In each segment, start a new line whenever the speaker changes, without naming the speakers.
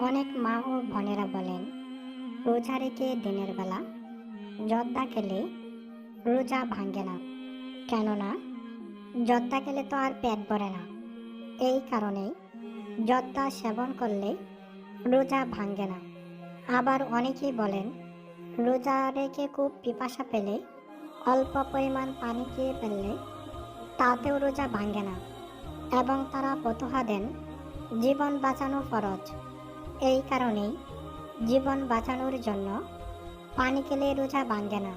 অনেক মা ও বোনেরা বলেন রোজা রেখে দিনের বেলা জর্দা খেলে রোজা ভাঙে না। কেননা জর্দা খেলে তো আর পেট ভরে না। এই কারণেই জর্দা সেবন করলে রোজা ভাঙে না। আবার অনেকেই বলেন রোজা রেখে খুব পিপাসা পেলে অল্প পরিমাণ পানি খেয়ে ফেললে তাতেও রোজা ভাঙে না। এবং তারা ফতোয়া দেন জীবন বাঁচানো ফরজ। এই কারণেই জীবন বাঁচানোর জন্য পানি খেলে রোজা ভাঙে না।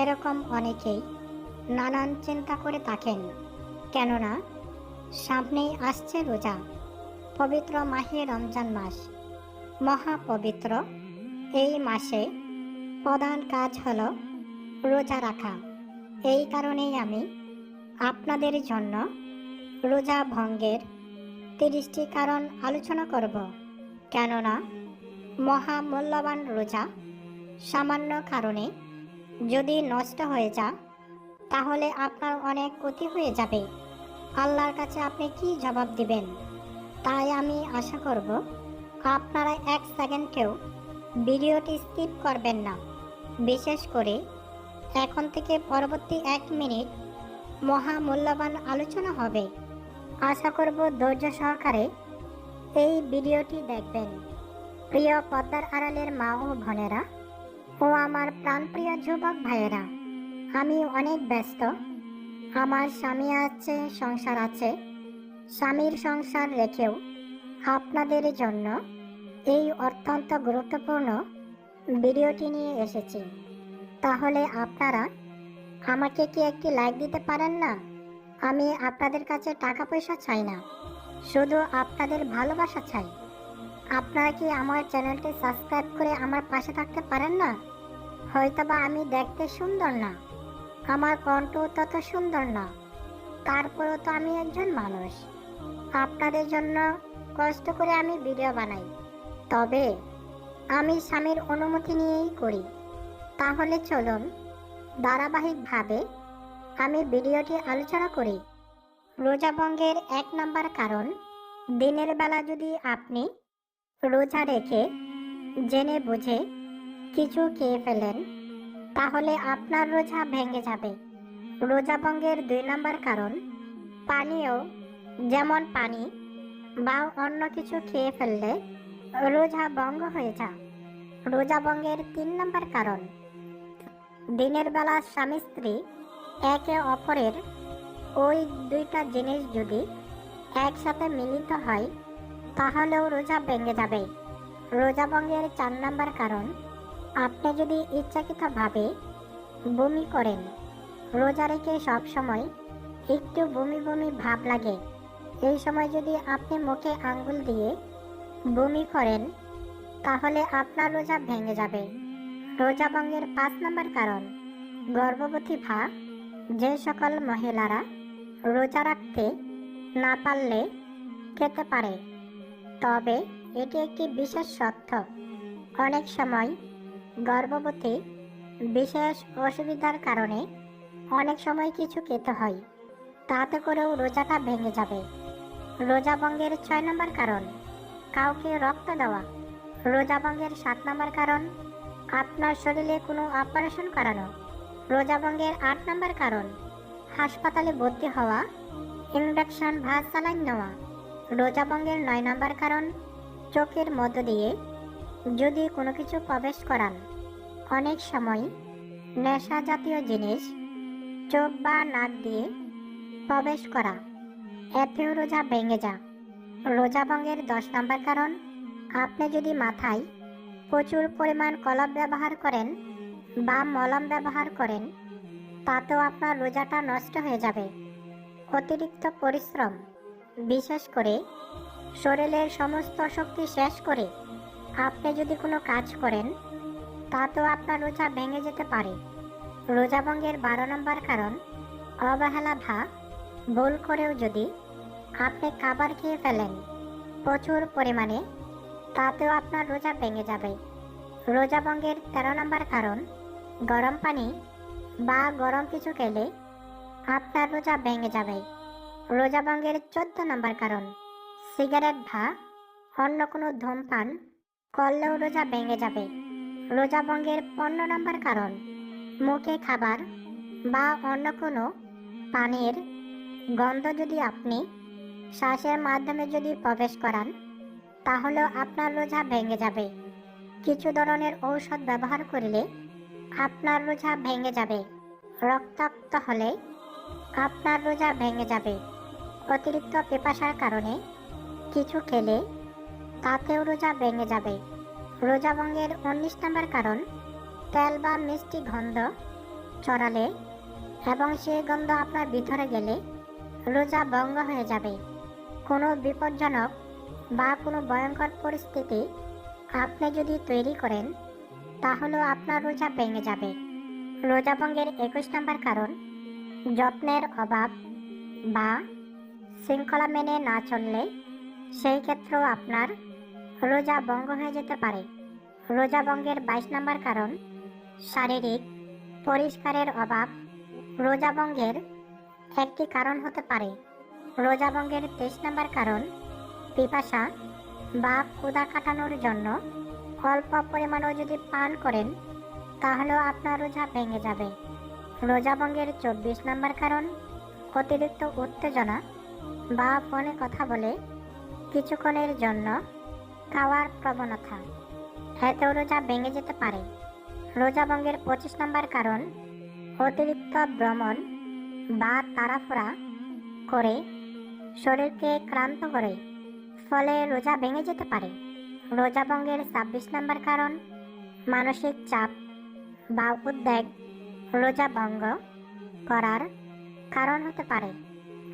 এরকম অনেকেই নানান চিন্তা করে থাকেন। কেননা সামনেই আসছে রোজা, পবিত্র মাহে রমজান মাস, মহাপবিত্র। এই মাসে প্রধান কাজ হলো রোজা রাখা। এই কারণেই আমি আপনাদের জন্য রোজা ভঙ্গের 30টি কারণ আলোচনা করব। কেননা মহামূল্যবান রোজা সামান্য কারণে যদি নষ্ট হয়ে যায় তাহলে আপনার অনেক ক্ষতি হয়ে যাবে। আল্লাহর কাছে আপনি কি জবাব দিবেন? তাই আমি আশা করব আপনারা 1 সেকেন্ডকেও ভিডিওটি স্কিপ করবেন না। বিশেষ করে এখন থেকে পরবর্তী 1 মিনিট মহামূল্যবান আলোচনা হবে। আশা করব ধৈর্য সহকারে এই ভিডিওটি দেখবেন। প্রিয় পর্দার আড়ালের মা ও বোনেরা ও আমার প্রাণপ্রিয় যুবক ভাইয়েরা, আমি অনেক ব্যস্ত। আমার স্বামী আছে, সংসার আছে। স্বামীর সংসার রেখেও আপনাদের জন্য এই অত্যন্ত গুরুত্বপূর্ণ ভিডিওটি নিয়ে এসেছি। তাহলে আপনারা আমাকে কি একটি লাইক দিতে পারেন না? আমি আপনাদের কাছে টাকা পয়সা চাই না, শুধু আপনাদের ভালোবাসা চাই। আপনারা কি আমার চ্যানেলটি সাবস্ক্রাইব করে আমার পাশে থাকতে পারেন না? হয়তোবা আমি দেখতে সুন্দর না, আমার কণ্ঠ তত সুন্দর না, তারপরেও তো আমি একজন মানুষ। আপনাদের জন্য কষ্ট করে আমি ভিডিও বানাই, তবে আমি স্বামীর অনুমতি নিয়েই করি। তাহলে চলুন ধারাবাহিকভাবে আমি ভিডিওটি আলোচনা করি। রোজা ভঙ্গের 1 নম্বর কারণ, দিনের বেলা যদি আপনি রোজা রেখে জেনে বুঝে কিছু খেয়ে ফেলেন তাহলে আপনার রোজা ভেঙে যাবে। রোজা ভঙ্গের 2 নম্বর কারণ, পানীয় যেমন পানি বা অন্য কিছু খেয়ে ফেললে রোজা ভঙ্গ হয়ে যায়। রোজা ভঙ্গের 3 নম্বর কারণ, দিনের বেলা স্বামী স্ত্রী একে অপরের ওই 2টা জিনিস যদি একসাথে মিলিত হয় তাহলেও রোজা ভেঙে যাবে। রোজা ভঙ্গের 4 নম্বর কারণ, আপনি যদি ইচ্ছাকৃতভাবে বমি করেন, রোজা রেখে সবসময় একটু বমি বমি ভাব লাগে, এই সময় যদি আপনি মুখে আঙ্গুল দিয়ে বমি করেন তাহলে আপনার রোজা ভেঙে যাবে। রোজা ভঙ্গের 5 নম্বর কারণ, গর্ভবতী বা যে সকল মহিলারা রোজা রাখতে না পারলে খেতে পারে, তবে এটি একটি বিশেষ সত্য। অনেক সময় গর্ভবতী বিশেষ অসুবিধার কারণে অনেক সময় কিছু খেতে হয়, তাতে করেও রোজাটা ভেঙে যাবে। রোজা ভঙ্গের 6 নম্বর কারণ, কাউকে রক্ত দেওয়া। রোজা ভঙ্গের 7 নম্বর কারণ, আপনার শরীরে কোনো অপারেশন করানো। রোজা ভঙ্গের 8 নম্বর কারণ, হাসপাতালে ভর্তি হওয়া, ইনজেকশন বা স্যালাইন নেওয়া। রোজা ভঙ্গের 9 নম্বর কারণ, চোখের মধ্য দিয়ে যদি কোনো কিছু প্রবেশ করান। অনেক সময় নেশা জাতীয় জিনিস চোখ বা নাক দিয়ে প্রবেশ করা, এতেও রোজা ভেঙে যায়। রোজা ভঙ্গের 10 নম্বর কারণ, আপনি যদি মাথায় প্রচুর পরিমাণ কলম ব্যবহার করেন বা মলম ব্যবহার করেন তাতেও আপনার রোজাটা নষ্ট হয়ে যাবে। অতিরিক্ত পরিশ্রম, বিশেষ করে শরীরের সমস্ত শক্তি শেষ করে আপনি যদি কোনো কাজ করেন তাতেও আপনার রোজা ভেঙে যেতে পারে। রোজা ভঙ্গের 12 নম্বর কারণ, অবহেলা বা ভুল করেও যদি আপনি খাবার খেয়ে ফেলেন প্রচুর পরিমাণে তাতেও আপনার রোজা ভেঙে যাবে। রোজা ভঙ্গের 13 নম্বর কারণ, গরম পানি বা গরম কিছু খেলে আপনার রোজা ভেঙে যাবে। রোজা ভঙ্গের 14 নম্বর কারণ, সিগারেট বা অন্য কোনো ধূমপান করলেও রোজা ভেঙে যাবে। রোজা ভঙ্গের 15 নম্বর কারণ, মুখে খাবার বা অন্য কোনো পানির গন্ধ যদি আপনি শ্বাসের মাধ্যমে যদি প্রবেশ করান, তাহলেও আপনার রোজা ভেঙে যাবে। কিছু ধরনের ঔষধ ব্যবহার করলে আপনার রোজা ভেঙে যাবে। রক্তাক্ত হলে আপনার রোজা ভেঙে যাবে। অতিরিক্ত পিপাসার কারণে কিছু খেলে তাতেও রোজা ভেঙে যাবে। রোজা ভঙ্গের 19 নম্বর কারণ, তেল বা মিষ্টি গন্ধ ছড়ালে এবং সেই গন্ধ আপনার ভিতরে গেলে রোজা ভঙ্গ হয়ে যাবে। কোনো বিপজ্জনক বা কোনো ভয়ঙ্কর পরিস্থিতি আপনি যদি তৈরি করেন, তাহলেও আপনার রোজা ভেঙে যাবে। রোজা ভঙ্গের 21 নম্বর কারণ, যত্নের অভাব বা শৃঙ্খলা মেনে না চললে সেই ক্ষেত্রেও আপনার রোজা ভঙ্গ হয়ে যেতে পারে। রোজা ভঙ্গের 22 নম্বর কারণ, শারীরিক পরিষ্কারের অভাব রোজা ভঙ্গের একটি কারণ হতে পারে। রোজা ভঙ্গের 23 নম্বর কারণ, পিপাসা বা ক্ষুধা কাটানোর জন্য অল্প পরিমাণও যদি পান করেন, তাহলেও আপনার রোজা ভেঙে যাবে। রোজা ভঙ্গের 24 নম্বর কারণ, অতিরিক্ত উত্তেজনা বা ফোনে কথা বলে কিছুক্ষণের জন্য খাওয়ার প্রবণতা, এতেও রোজা ভেঙে যেতে পারে। রোজা ভঙ্গের 25 নম্বর কারণ, অতিরিক্ত ভ্রমণ বা তাড়াহুড়া করে শরীরকে ক্লান্ত করে, ফলে রোজা ভেঙে যেতে পারে। রোজা ভঙ্গের 26 নম্বর কারণ, মানসিক চাপ বা উদ্বেগ রোজা ভঙ্গ করার কারণ হতে পারে।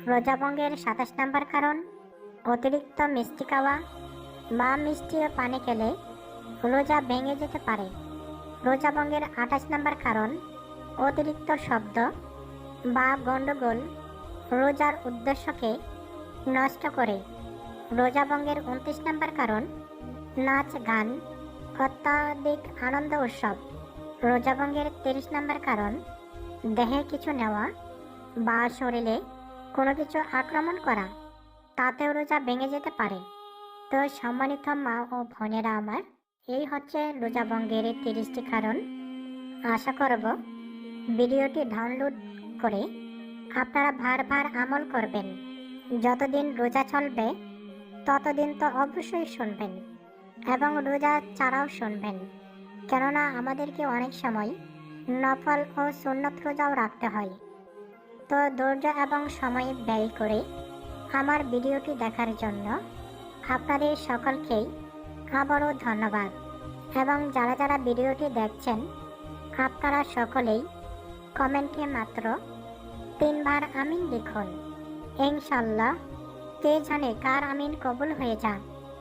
রোজা ভঙ্গের 27 নম্বর কারণ, অতিরিক্ত মিষ্টি খাওয়া বা মিষ্টি ও পানি খেলে রোজা ভেঙে যেতে পারে। রোজা ভঙ্গের 28 নম্বর কারণ, অতিরিক্ত শব্দ বা গণ্ডগোল রোজার উদ্দেশ্যকে নষ্ট করে। রোজা ভঙ্গের 29 নম্বর কারণ, নাচ গান অত্যাধিক আনন্দ উৎসব। রোজা ভঙ্গের 30 নম্বর কারণ, দেহে কিছু নেওয়া বা শরীরে কোনো কিছু আক্রমণ করা, তাতেও রোজা ভেঙে যেতে পারে। তো সম্মানিত মা ও বোনেরা আমার, এই হচ্ছে রোজা ভঙ্গের 30টি কারণ। আশা করব ভিডিওটি ডাউনলোড করে আপনারা বারবার আমল করবেন। যতদিন রোজা চলবে ততদিন তো অবশ্যই শুনবেন এবং রোজা ছাড়াও শুনবেন, কেননা আমাদেরকে অনেক সময় নফল ও সুন্নত রোজাও রাখতে হয়। তো ধৈর্য এবং সময় ব্যয় করে আমার ভিডিওটি দেখার জন্য আপনাদের সকলকেই আবারও ধন্যবাদ। এবং যারা যারা ভিডিওটি দেখছেন, আপনারা সকলেই কমেন্টে মাত্র 3 বার আমিন লিখুন। ইনশাল্লাহ কে জানে কার আমিন কবুল হয়ে যাক।